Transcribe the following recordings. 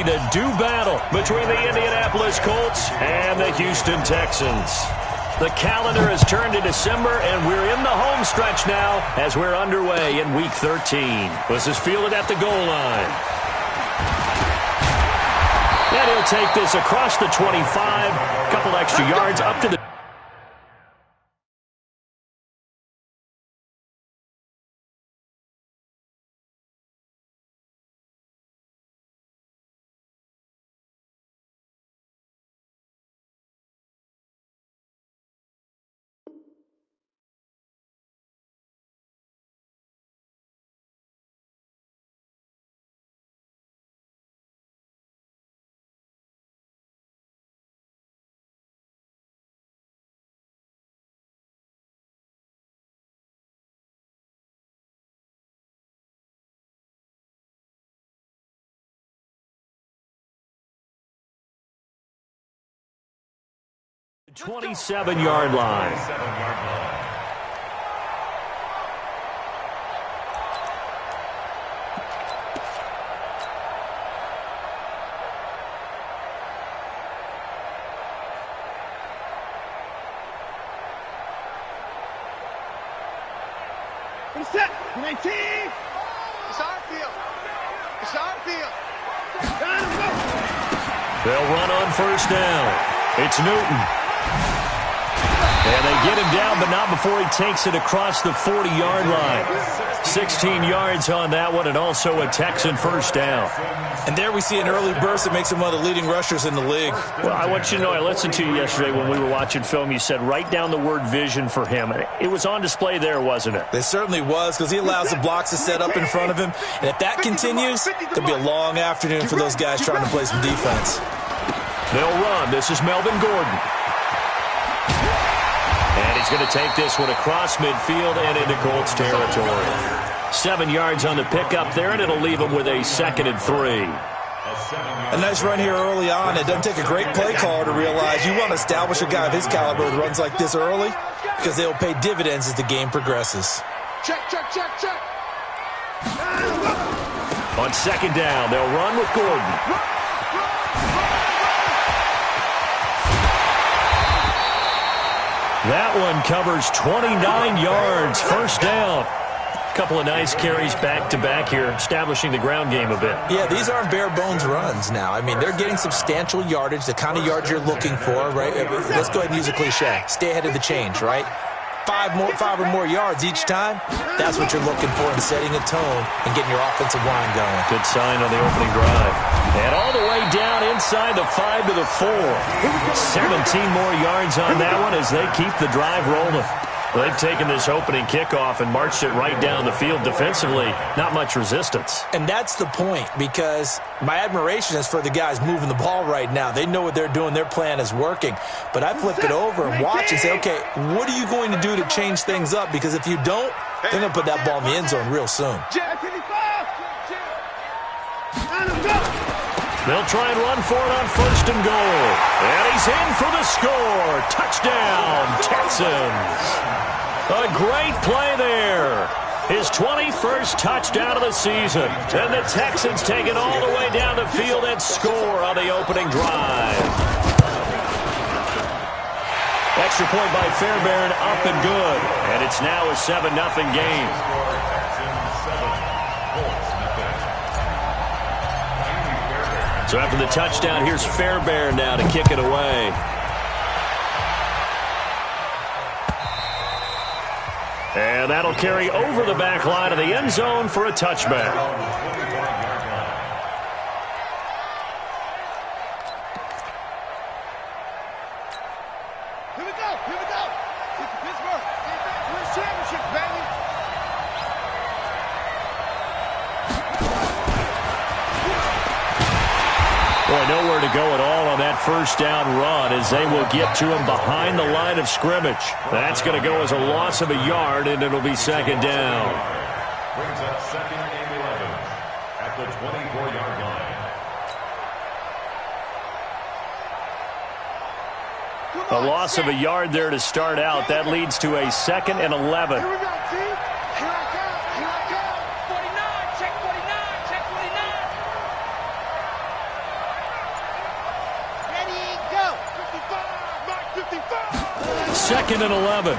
to do battle between the Indianapolis Colts and the Houston Texans. The calendar has turned to December, and we're in the home stretch now as we're underway in Week 13. This is fielded at the goal line. And he'll take this across the 25, a couple extra yards up to the 27-yard line. Set. 19. It's our field. It's our field. They'll run on first down. It's Newton. And they get him down, but not before he takes it across the 40-yard line. 16 yards on that one, and also a Texan first down. And there we see an early burst that makes him one of the leading rushers in the league. Well, I want you to know, I listened to you yesterday when we were watching film. You said write down the word vision for him. It was on display there, wasn't it? It certainly was, because he allows the blocks to set up in front of him. And if that continues, it'll be a long afternoon for those guys trying to play some defense. They'll run. This is Melvin Gordon. And he's going to take this one across midfield and into Colts territory. 7 yards on the pickup there, and it'll leave him with a 2nd and 3. A nice run here early on. It doesn't take a great play caller to realize you want to establish a guy of his caliber that runs like this early, because they'll pay dividends as the game progresses. Check. On 2nd down, they'll run with Gordon. That one covers 29 yards, first down. A couple of nice carries back-to-back here, establishing the ground game a bit. Yeah, these aren't bare-bones runs now. I mean, they're getting substantial yardage, the kind of yards you're looking for, right? Let's go ahead and use a cliche. Stay ahead of the change, right? 5 or more yards each time, that's what you're looking for in setting a tone and getting your offensive line going. Good sign on the opening drive. And all the way down inside the 5 to the 4. 17 more yards on that one as they keep the drive rolling. They've taken this opening kickoff and marched it right down the field defensively. Not much resistance. And that's the point, because my admiration is for the guys moving the ball right now. They know what they're doing. Their plan is working. But I flip it over and watch and say, okay, what are you going to do to change things up? Because if you don't, they're going to put that ball in the end zone real soon. They'll try and run for it on 1st and goal. And he's in for the score. Touchdown, Texans. A great play there. His 21st touchdown of the season. And the Texans take it all the way down the field and score on the opening drive. Extra point by Fairbairn, up and good. And it's now a 7-0 game. So after the touchdown, here's Fairbairn now to kick it away. And that'll carry over the back line of the end zone for a touchback. Nowhere to go at all on that first down run as they will get to him behind the line of scrimmage. That's going to go as a loss of a yard, and it'll be 2nd down. Brings up 2nd and 11 at the 24-yard line. A loss of a yard there to start out. That leads to a 2nd and 11. Here we go, team. Here I come. 49. Check 49. Check 49. 2nd and 11.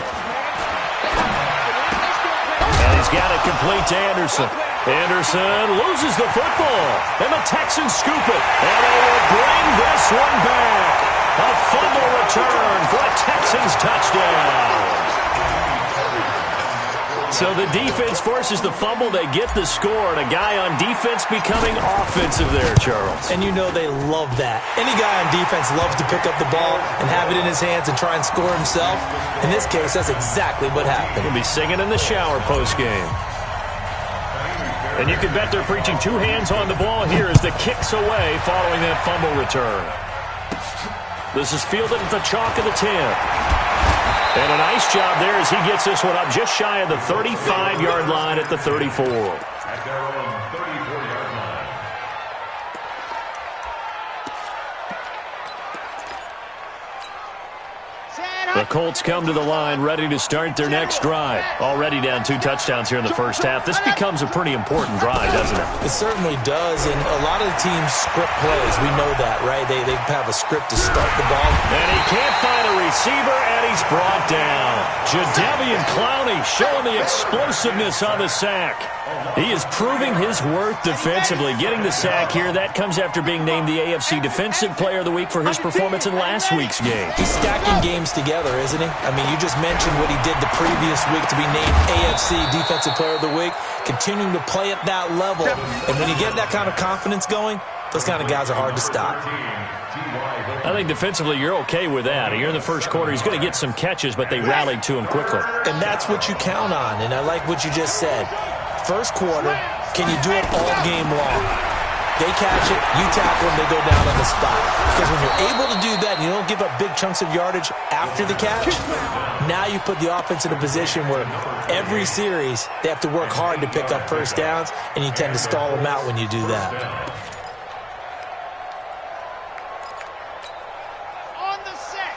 And he's got it complete to Anderson. Anderson loses the football, and the Texans scoop it. And they will bring this one back. A fumble return for a Texans touchdown. So the defense forces the fumble. They get the score, and a guy on defense becoming offensive there, Charles. And you know they love that. Any guy on defense loves to pick up the ball and have it in his hands and try and score himself. In this case, that's exactly what happened. He'll be singing in the shower postgame. And you can bet they're preaching two hands on the ball here as the kick's away following that fumble return. This is fielded at the chalk of the 10. And a nice job there as he gets this one up just shy of the 35-yard line at the 34. At their own 34-yard line. The Colts come to the line ready to start their next drive. Already down 2 touchdowns here in the first half. This becomes a pretty important drive, doesn't it? It certainly does, and a lot of the teams script plays. We know that, right? They have a script to start the ball. And he can't find a receiver, and he's brought down. Jadeveon Clowney showing the explosiveness on the sack. He is proving his worth defensively. Getting the sack here, that comes after being named the AFC Defensive Player of the Week for his performance in last week's game. He's stacking games together, isn't he? I mean, you just mentioned what he did the previous week to be named AFC Defensive Player of the Week, continuing to play at that level. And when you get that kind of confidence going, those kind of guys are hard to stop. I think defensively you're okay with that. Here in the first quarter, he's going to get some catches, but they rallied to him quickly. And that's what you count on, and I like what you just said. First quarter, can you do it all game long? They catch it, you tackle them, they go down on the spot. Because when you're able to do that and you don't give up big chunks of yardage after the catch, now you put the offense in a position where every series they have to work hard to pick up first downs, and you tend to stall them out when you do that. On the set.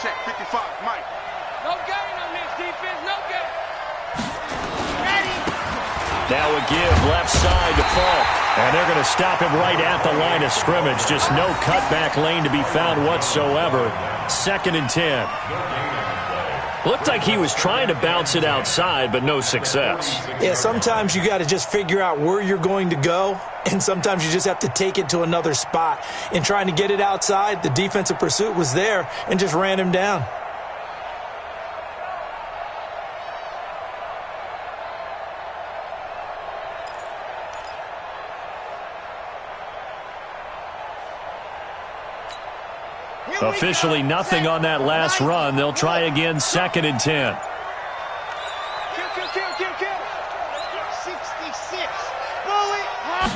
Check 55, Mike. No gain on this defense, no gain. Ready. Now a give left side to Falk. And they're going to stop him right at the line of scrimmage. Just no cutback lane to be found whatsoever. 2nd and 10. Looked like he was trying to bounce it outside, but no success. Yeah, sometimes you got to just figure out where you're going to go, and sometimes you just have to take it to another spot. In trying to get it outside, the defensive pursuit was there and just ran him down. Officially nothing on that last run. They'll try again 2nd and 10. Kill. 66. Bully.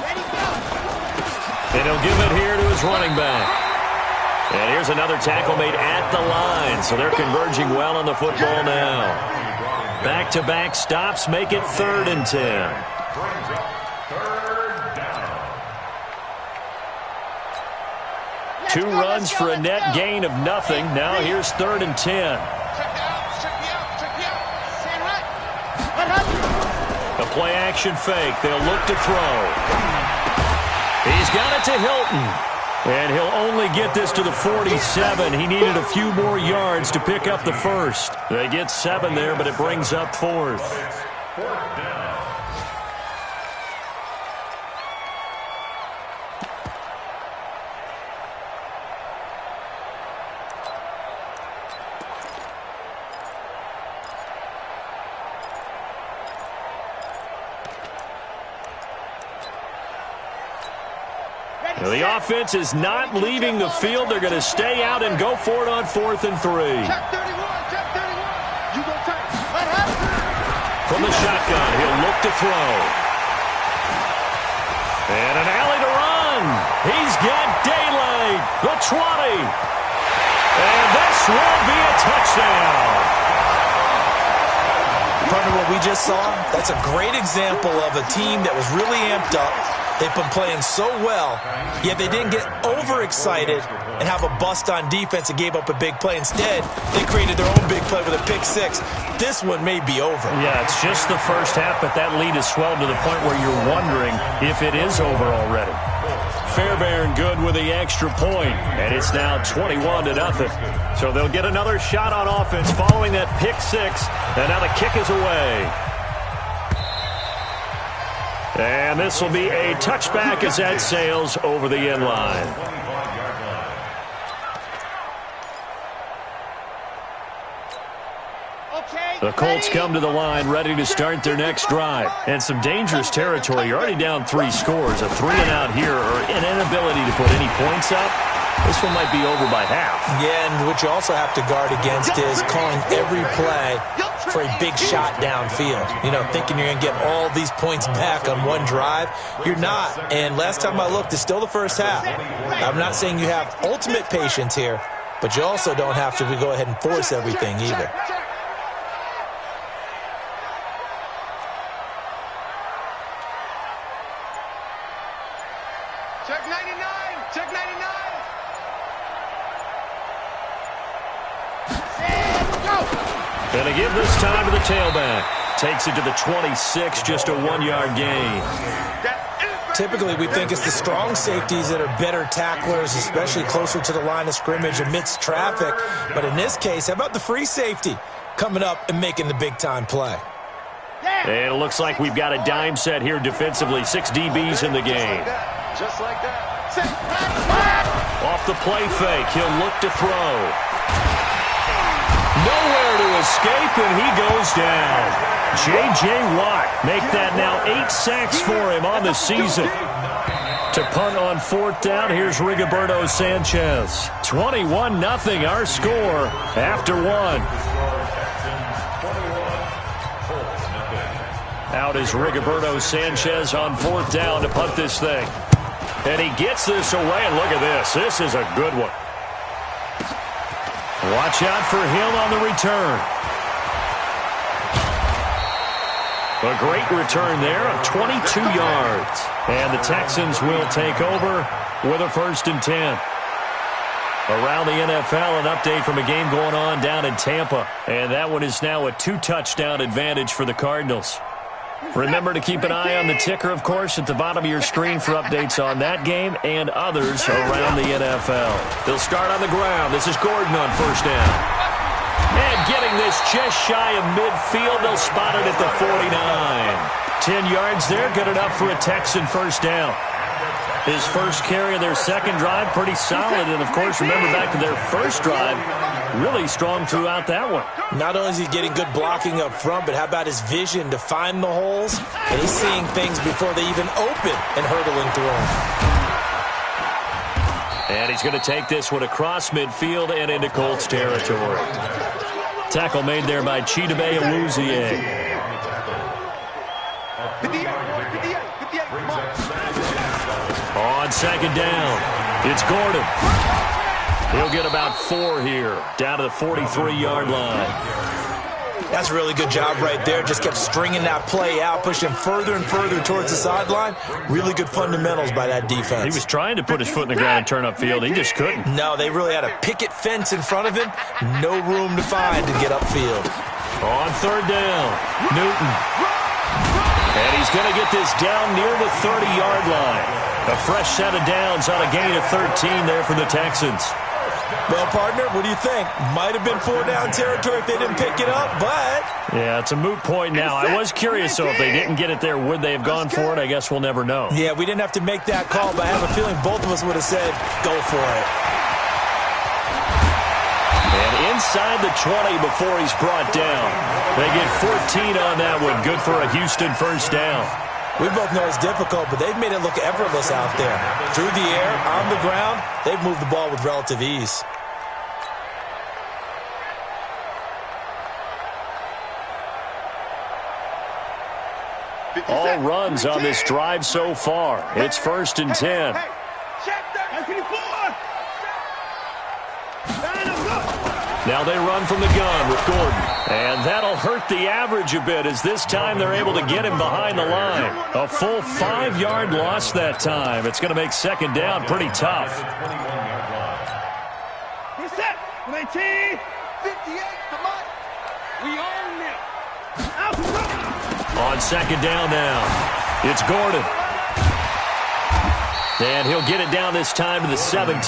Ready, go. And he'll give it here to his running back. And here's another tackle made at the line. So they're converging well on the football now. Back-to-back stops make it 3rd and 10. Two runs for a net gain of nothing. Now here's 3rd and 10. Check me out. Stand right. A play action fake. They'll look to throw. He's got it to Hilton. And he'll only get this to the 47. He needed a few more yards to pick up the first. They get 7 there, but it brings up 4th. The offense is not leaving the field. They're going to stay out and go for it on 4th and 3. Check 31. You go tight. From the shotgun, he'll look to throw. And an alley to run. He's got daylight. The 20. And this will be a touchdown. Partner, what we just saw, that's a great example of a team that was really amped up. They've been playing so well, yet they didn't get overexcited and have a bust on defense and gave up a big play. Instead, they created their own big play with a pick 6. This one may be over. Yeah, it's just the first half, but that lead has swelled to the point where you're wondering if it is over already. Fairbairn good with the extra point, and it's now 21-0. So they'll get another shot on offense following that pick six, and now the kick is away. And this will be a touchback as that sails over the end line. The Colts come to the line ready to start their next drive. And some dangerous territory. You're already down 3 scores. A 3-and-out here or an inability to put any points up. This one might be over by half. Yeah, and what you also have to guard against is calling every play for a big shot downfield. You know, thinking you're going to get all these points back on one drive. You're not. And last time I looked, it's still the first half. I'm not saying you have ultimate patience here, but you also don't have to go ahead and force everything either. Check 99! Check 99! Gonna give this time to the tailback. Takes it to the 26, just a 1-yard gain. Typically, we think it's the strong safeties that are better tacklers, especially closer to the line of scrimmage amidst traffic. But in this case, how about the free safety coming up and making the big-time play? And it looks like we've got a dime set here defensively. 6 DBs in the game. Just like that. Off the play fake, he'll look to throw. Nowhere to escape, and he goes down. J.J. Watt make that now 8 sacks for him on the season. To punt on 4th down, here's Rigoberto Sanchez. 21-0 our score after 1. Out is Rigoberto Sanchez on 4th down to punt this thing. And he gets this away, and look at this. This is a good one. Watch out for him on the return. A great return there of 22 yards. And the Texans will take over with a 1st and 10. Around the NFL, an update from a game going on down in Tampa. And that one is now a 2-touchdown advantage for the Cardinals. Remember to keep an eye on the ticker, of course, at the bottom of your screen for updates on that game and others around the NFL. They'll start on the ground. This is Gordon on 1st down. And getting this just shy of midfield, they'll spot it at the 49. 10 yards there, good enough for a Texan 1st down. His first carry of their 2nd drive, pretty solid. And, of course, remember back to their 1st drive, really strong throughout that one. Not only is he getting good blocking up front, but how about his vision to find the holes? And he's seeing things before they even open and hurdling through them. And he's going to take this one across midfield and into Colts territory. Tackle made there by Chidobe Awuzie. On 2nd down, it's Gordon. He'll get about 4 here, down to the 43-yard line. That's a really good job right there. Just kept stringing that play out, pushing further and further towards the sideline. Really good fundamentals by that defense. He was trying to put his foot in the ground and turn upfield. He just couldn't. No, they really had a picket fence in front of him. No room to find to get upfield. On 3rd down, Newton. And he's going to get this down near the 30-yard line. A fresh set of downs on a gain of 13 there for the Texans. Well, partner, what do you think? Might have been 4-down territory if they didn't pick it up, but... Yeah, it's a moot point now. I was curious, though, if they didn't get it there, would they have gone for it? I guess we'll never know. Yeah, we didn't have to make that call, but I have a feeling both of us would have said, go for it. And inside the 20 before he's brought down. They get 14 on that one. Good for a Houston 1st down. We both know it's difficult, but they've made it look effortless out there. Through the air, on the ground, they've moved the ball with relative ease. All runs on this drive so far. It's 1st and 10. Now they run from the gun with Gordon. And that'll hurt the average a bit as this time they're able to get him behind the line. A full 5-yard loss that time. It's going to make 2nd down pretty tough. 19, 58, come on. We own them. On 2nd down now, it's Gordon. And he'll get it down this time to the 17.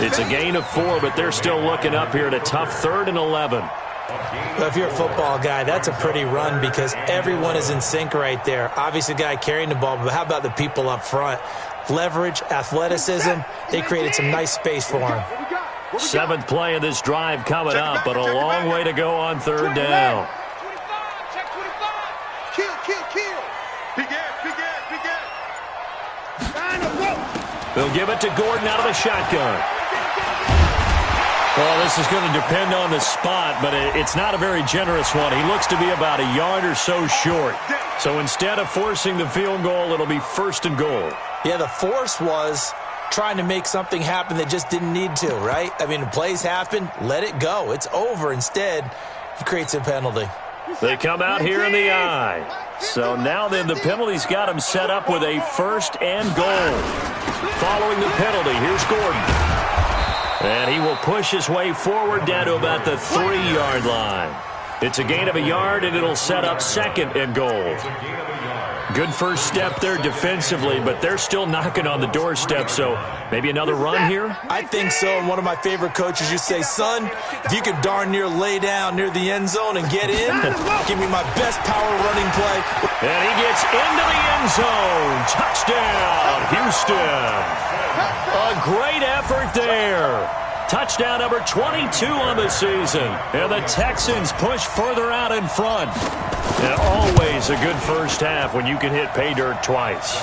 It's a gain of 4, but they're still looking up here at a tough 3rd and 11. Well, if you're a football guy, that's a pretty run because everyone is in sync right there. Obviously, the guy carrying the ball, but how about the people up front? Leverage, athleticism, they created some nice space for him. 7th play of this drive coming up, but a long way to go on 3rd down. Check 25. Kill. Big ass. They'll give it to Gordon out of the shotgun. Well, this is going to depend on the spot, but it's not a very generous one. He looks to be about a yard or so short. So instead of forcing the field goal, it'll be 1st and goal. Yeah, the force was trying to make something happen that just didn't need to, right? I mean, the plays happen, let it go. It's over. Instead, he creates a penalty. They come out here in the eye. So now then the penalty's got him set up with a 1st and goal. Following the penalty, here's Gordon. And he will push his way forward down to about the 3-yard line. It's a gain of a yard, and it'll set up 2nd and goal. Good first step there defensively, but they're still knocking on the doorstep, so maybe another run here? I think so. And one of my favorite coaches, you say, son, if you could darn near lay down near the end zone and get in, give me my best power running play. And he gets into the end zone. Touchdown, Houston. A great effort there. Touchdown number 22 on the season. And the Texans push further out in front. And always a good first half when you can hit pay dirt twice.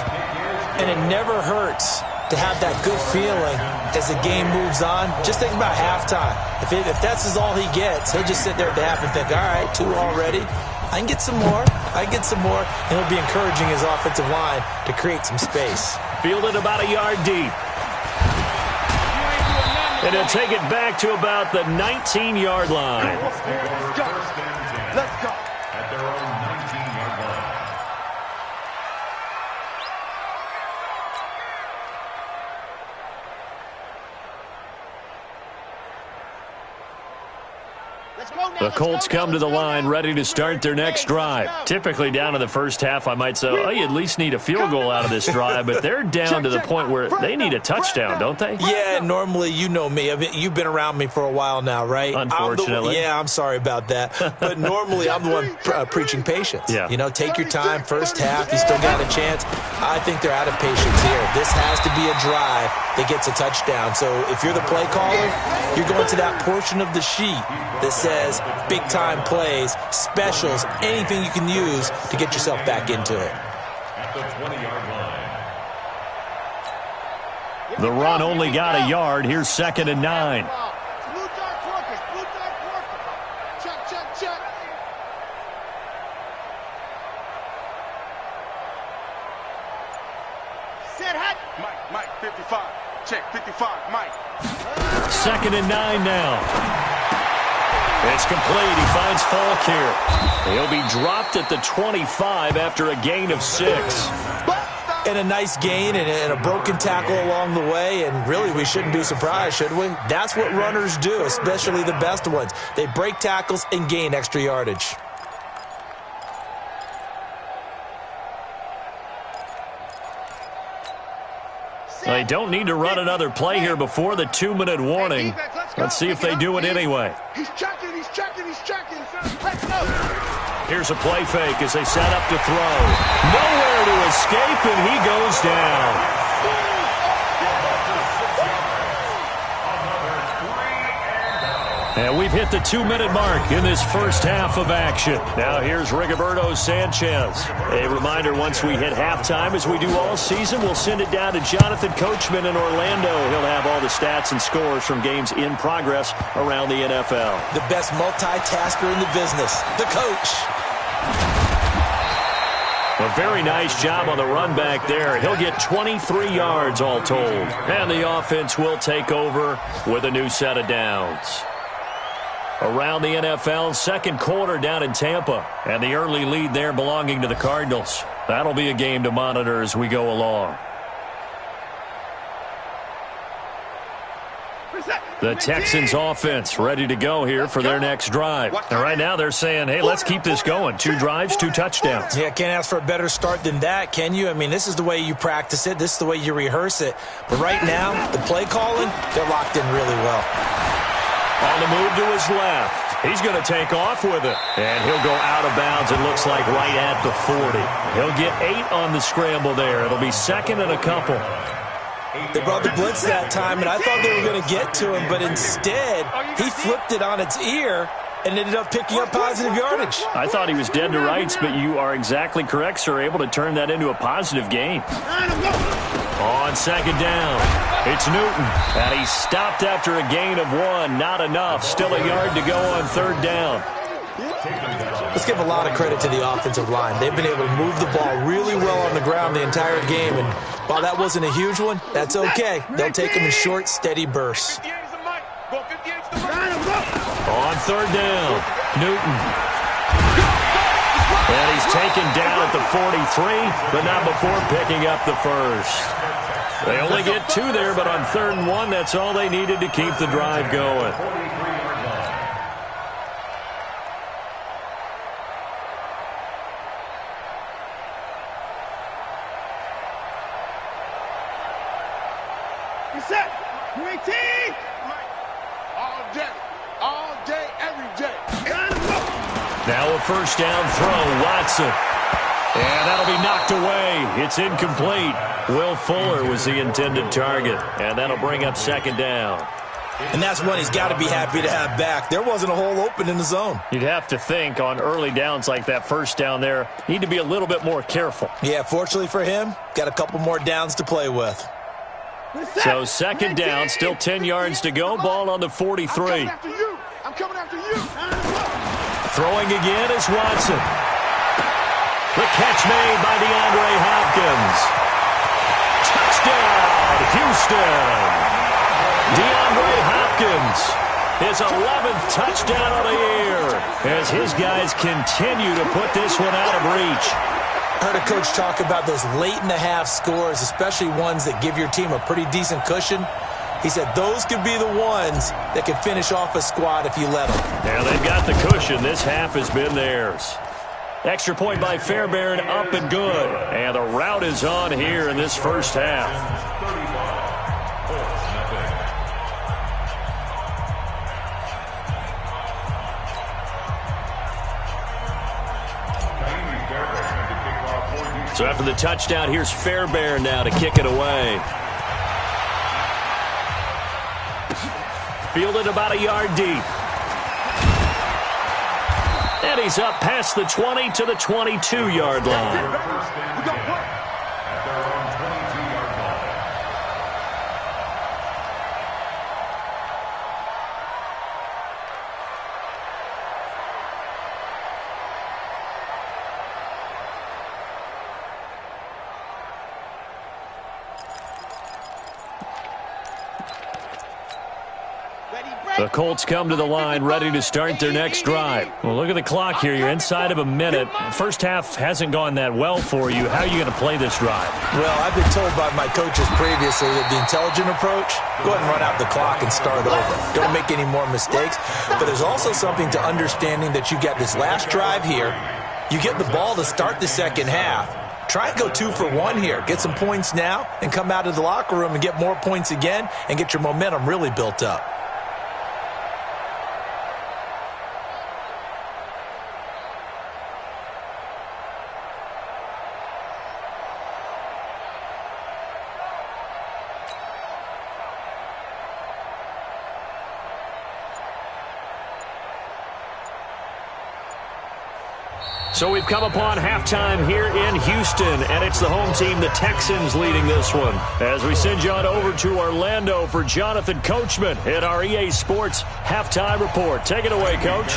And it never hurts to have that good feeling as the game moves on. Just think about halftime. If that's all he gets, he'll just sit there at the half and think, all right, 2 already. I can get some more. And he'll be encouraging his offensive line to create some space. Fielded about a yard deep. And he'll take it back to about the 19-yard line. Let's go. At their own 19-yard line. The Colts come to the line ready to start their next drive. Typically down in the first half, I might say, oh, you at least need a field goal out of this drive, but they're down to the point where they need a touchdown, don't they? Yeah, normally, you know me. I mean, you've been around me for a while now, right? Unfortunately. I'm sorry about that. But normally, I'm the one preaching patience. Yeah. You know, take your time, first half, you still got a chance. I think they're out of patience here. This has to be a drive that gets a touchdown. So if you're the play caller, you're going to that portion of the sheet that says big-time plays, specials, anything you can use to get yourself back into it. At the 20-yard line. The run only got a yard. Here's 2nd and 9. Check. Set hot. Mike, 55. Check, 55, Mike. 2nd and 9 now. It's complete. He finds Falk here. He'll be dropped at the 25 after a gain of 6. And a nice gain and a broken tackle along the way, and really we shouldn't be surprised, should we? That's what runners do, especially the best ones. They break tackles and gain extra yardage. They don't need to run another play here before the 2-minute warning. Let's see if they do it anyway. He's checking. Let's go. Here's a play fake as they set up to throw. Nowhere to escape, and he goes down. And we've hit the 2-minute mark in this first half of action. Now here's Rigoberto Sanchez. A reminder, once we hit halftime, as we do all season, we'll send it down to Jonathan Coachman in Orlando. He'll have all the stats and scores from games in progress around the NFL. The best multitasker in the business, the coach. A very nice job on the run back there. He'll get 23 yards all told. And the offense will take over with a new set of downs. Around the NFL, second quarter down in Tampa. And the early lead there belonging to the Cardinals. That'll be a game to monitor as we go along. The Texans offense ready to go here for their next drive. And right now they're saying, hey, let's keep this going. 2 drives, 2 touchdowns. Yeah, can't ask for a better start than that, can you? I mean, this is the way you practice it. This is the way you rehearse it. But right now, the play calling, they're locked in really well. On the move to his left. He's going to take off with it. And he'll go out of bounds, it looks like, right at the 40. He'll get 8 on the scramble there. It'll be second and a couple. They brought the blitz that time, and I thought they were going to get to him, but instead, he flipped it on its ear and ended up picking up positive yardage. I thought he was dead to rights, but you are exactly correct, sir. Able to turn that into a positive gain. On second down, it's Newton. And he stopped after a gain of 1. Not enough. Still a yard to go on third down. Let's give a lot of credit to the offensive line. They've been able to move the ball really well on the ground the entire game, and while that wasn't a huge one, that's okay. They'll take them in short, steady bursts. On third down, Newton. And he's taken down at the 43, but not before picking up the first. They only get 2 there, but on 3rd and 1, that's all they needed to keep the drive going. Now a first down throw, Watson. And that'll be knocked away. It's incomplete. Will Fuller was the intended target. And that'll bring up second down. And that's one he's got to be happy to have back. There wasn't a hole open in the zone. You'd have to think on early downs like that first down there, need to be a little bit more careful. Yeah, fortunately for him, got a couple more downs to play with. So second down, still 10 yards to go. Ball on the 43. I'm coming after you. Throwing again is Watson. The catch made by DeAndre Hopkins. Touchdown, Houston. DeAndre Hopkins, his 11th touchdown of the year, as his guys continue to put this one out of reach. I heard a coach talk about those late-in-the-half scores, especially ones that give your team a pretty decent cushion. He said those could be the ones that can finish off a squad if you let them. Yeah, they've got the cushion. This half has been theirs. Extra point by Fairbairn, up and good. And the route is on here in this first half. So after the touchdown, here's Fairbairn now to kick it away. Fielded about a yard deep. And he's up past the 20 to the 22-yard line. The Colts come to the line ready to start their next drive. Well, look at the clock here. You're inside of a minute. First half hasn't gone that well for you. How are you going to play this drive? Well, I've been told by my coaches previously that the intelligent approach, go ahead and run out the clock and start over. Don't make any more mistakes. But there's also something to understanding that you got this last drive here. You get the ball to start the second half. Try and go 2 for 1 here. Get some points now and come out of the locker room and get more points again and get your momentum really built up. So we've come upon halftime here in Houston, and it's the home team, the Texans, leading this one. As we send you on over to Orlando for Jonathan Coachman in our EA Sports Halftime Report. Take it away, Coach.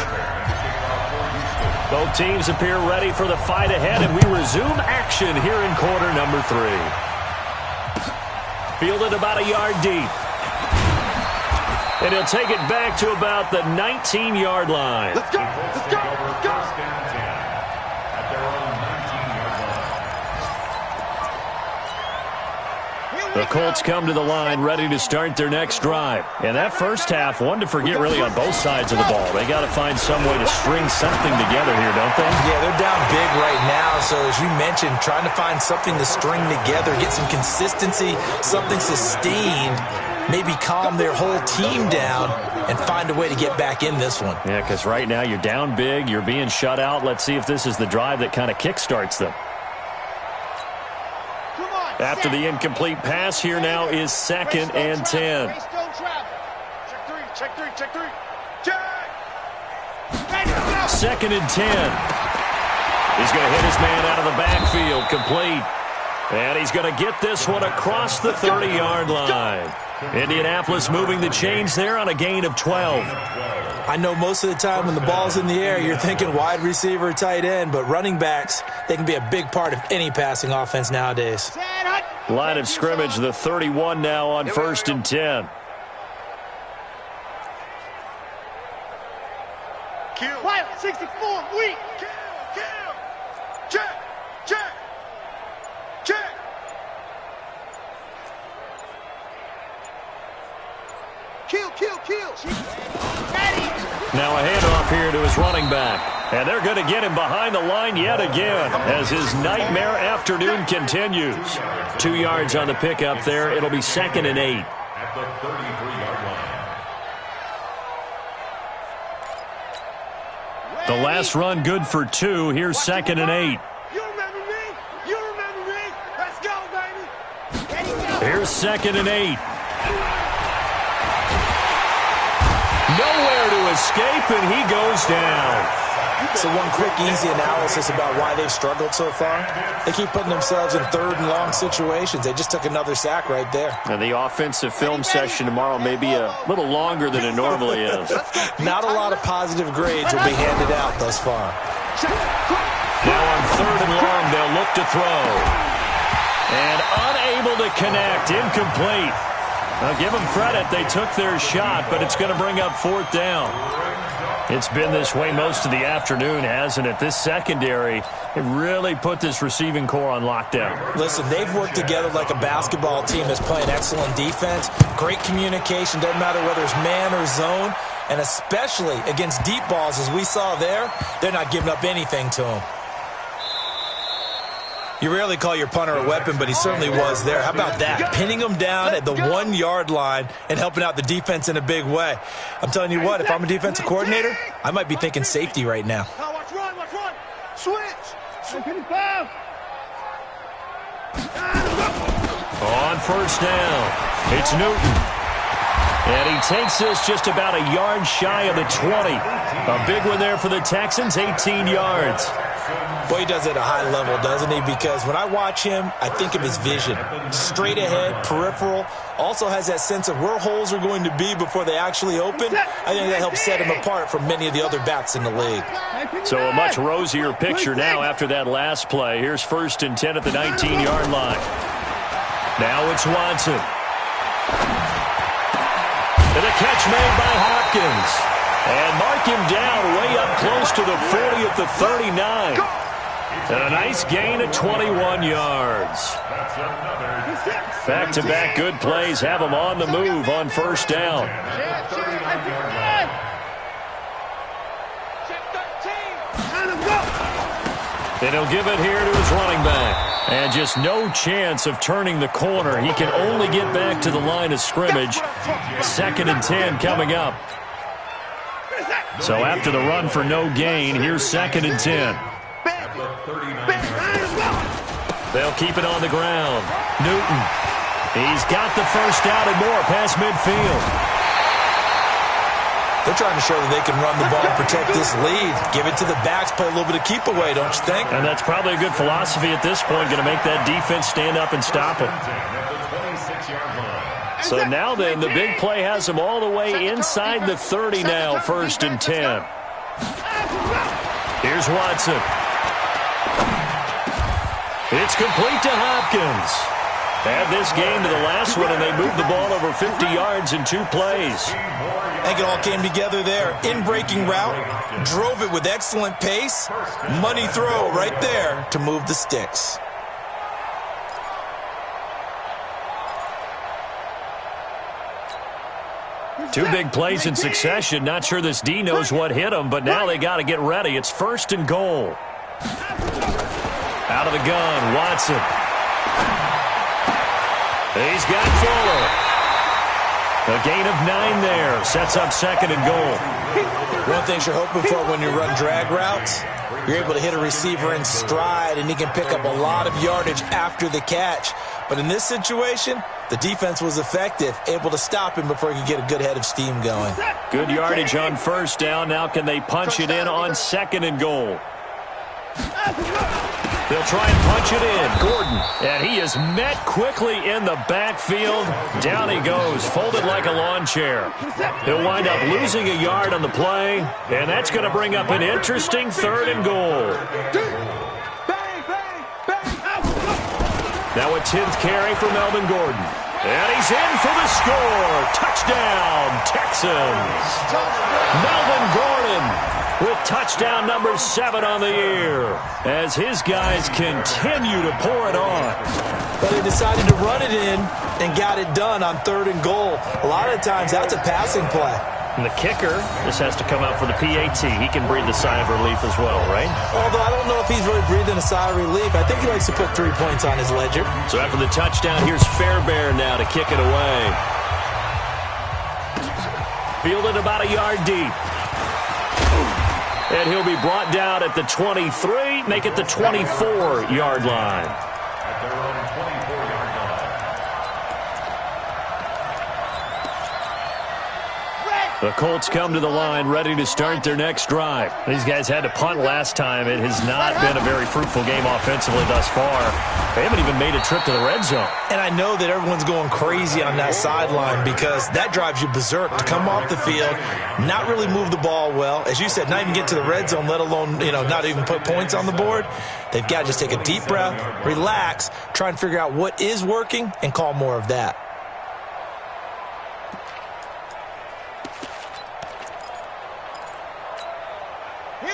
Both teams appear ready for the fight ahead, and we resume action here in quarter number 3. Fielded about a yard deep. And he'll take it back to about the 19-yard line. Let's go. Let's go. Let's go. The Colts come to the line ready to start their next drive. And that first half, one to forget really on both sides of the ball. They got to find some way to string something together here, don't they? Yeah, they're down big right now. So as you mentioned, trying to find something to string together, get some consistency, something sustained, maybe calm their whole team down and find a way to get back in this one. Yeah, because right now you're down big, you're being shut out. Let's see if this is the drive that kind of kickstarts them. After the incomplete pass, here now is 2nd and 10. Check three. 2nd and 10. He's going to hit his man out of the backfield, complete. And he's going to get this one across the 30-yard line. Indianapolis moving the chains there on a gain of 12. I know most of the time when the ball's in the air, you're thinking wide receiver, tight end, but running backs, they can be a big part of any passing offense nowadays. Line of scrimmage, the 31 now on 1st and 10. Kill. 64, weak. Kill. Check. Kill. Now a handoff here to his running back. And they're going to get him behind the line yet again as his nightmare afternoon continues. 2 yards on the pickup there. It'll be 2nd and 8. At the 33-yard line. The last run good for 2. Here's 2nd and 8. You remember me? Let's go, baby. Here's 2nd and 8. Nowhere to escape, and he goes down. So one quick, easy analysis about why they've struggled so far. They keep putting themselves in 3rd and long situations. They just took another sack right there. And the offensive film session tomorrow may be a little longer than it normally is. Not a lot of positive grades will be handed out thus far. Now on 3rd and long, they'll look to throw. And unable to connect, incomplete. Now give them credit, they took their shot, but it's going to bring up 4th down. It's been this way most of the afternoon, hasn't it? This secondary, it really put this receiving core on lockdown. Listen, they've worked together like a basketball team that's playing excellent defense. Great communication, doesn't matter whether it's man or zone. And especially against deep balls, as we saw there, they're not giving up anything to them. You rarely call your punter a weapon, but he certainly was there. How about that? Pinning him down at the 1-yard line and helping out the defense in a big way. I'm telling you what, if I'm a defensive coordinator, I might be thinking safety right now. Watch run. Switch. On 1st down, it's Newton. And he takes this just about a yard shy of the 20. A big one there for the Texans, 18 yards. Boy, he does it at a high level, doesn't he? Because when I watch him, I think of his vision. Straight ahead, peripheral. Also has that sense of where holes are going to be before they actually open. I think that helps set him apart from many of the other backs in the league. So a much rosier picture now after that last play. Here's 1st and 10 at the 19-yard line. Now it's Watson. And a catch made by Hopkins. And mark him down way up close to the 40 at the 39. And a nice gain of 21 yards. Back-to-back good plays have him on the move on 1st down. And he'll give it here to his running back. And just no chance of turning the corner. He can only get back to the line of scrimmage. 2nd and 10 coming up. So after the run for no gain, here's 2nd and 10. They'll keep it on the ground. Newton. He's got the first down and more past midfield. They're trying to show that they can run the ball and protect this lead. Give it to the backs, play a little bit of keep away, don't you think? And that's probably a good philosophy at this point, going to make that defense stand up and stop him. So now then, the big play has them all the way inside the 30 now, 1st and 10. Here's Watson. It's complete to Hopkins. Add this game to the last one, and they moved the ball over 50 yards in 2 plays. I think it all came together there. In-breaking route, drove it with excellent pace. Money throw right there to move the sticks. Two big plays in succession. Not sure this D knows what hit him, but now they got to get ready. It's 1st and goal. Out of the gun, Watson. He's got Fuller. A gain of 9 there. Sets up 2nd and goal. One thing you're hoping for when you run drag routes, you're able to hit a receiver in stride, and he can pick up a lot of yardage after the catch. But in this situation, the defense was effective, able to stop him before he could get a good head of steam going. Good yardage on 1st down. Now can they punch it in on 2nd and goal? They'll try and punch it in. Gordon. And he is met quickly in the backfield. Down he goes, folded like a lawn chair. He'll wind up losing a yard on the play, and that's going to bring up an interesting 3rd and goal. Now a 10th carry for Melvin Gordon. And he's in for the score. Touchdown, Texans. Melvin Gordon with touchdown number 7 on the year as his guys continue to pour it on. But they decided to run it in and got it done on 3rd and goal. A lot of times that's a passing play. And the kicker, this has to come out for the PAT. He can breathe a sigh of relief as well, right? Although I don't know if he's really breathing a sigh of relief. I think he likes to put 3 points on his ledger. So after the touchdown, here's Fairbairn now to kick it away. Fielded about a yard deep. And he'll be brought down at the 23, make it the 24-yard line. At their own 24-yard line. The Colts come to the line ready to start their next drive. These guys had to punt last time. It has not been a very fruitful game offensively thus far. They haven't even made a trip to the red zone. And I know that everyone's going crazy on that sideline because that drives you berserk to come off the field, not really move the ball well. As you said, not even get to the red zone, let alone, not even put points on the board. They've got to just take a deep breath, relax, try and figure out what is working, and call more of that.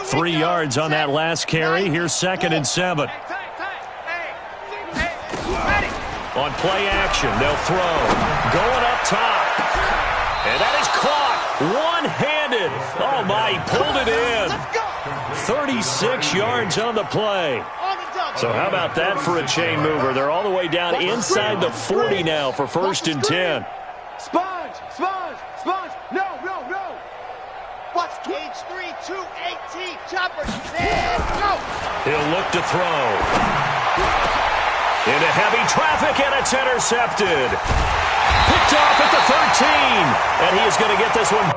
Three yards on that last carry. Here's 2nd and 7. On play action, they'll throw. Going up top. And that is caught. One-handed. Oh, my, he pulled it in. 36 yards on the play. So how about that for a chain mover? They're all the way down inside the 40 now for 1st and 10. Sponge. No. Watch cage 3, 218. Chopper. Go. He'll look to throw. Into heavy traffic, and it's intercepted. Picked off at the 13. And he is going to get this one.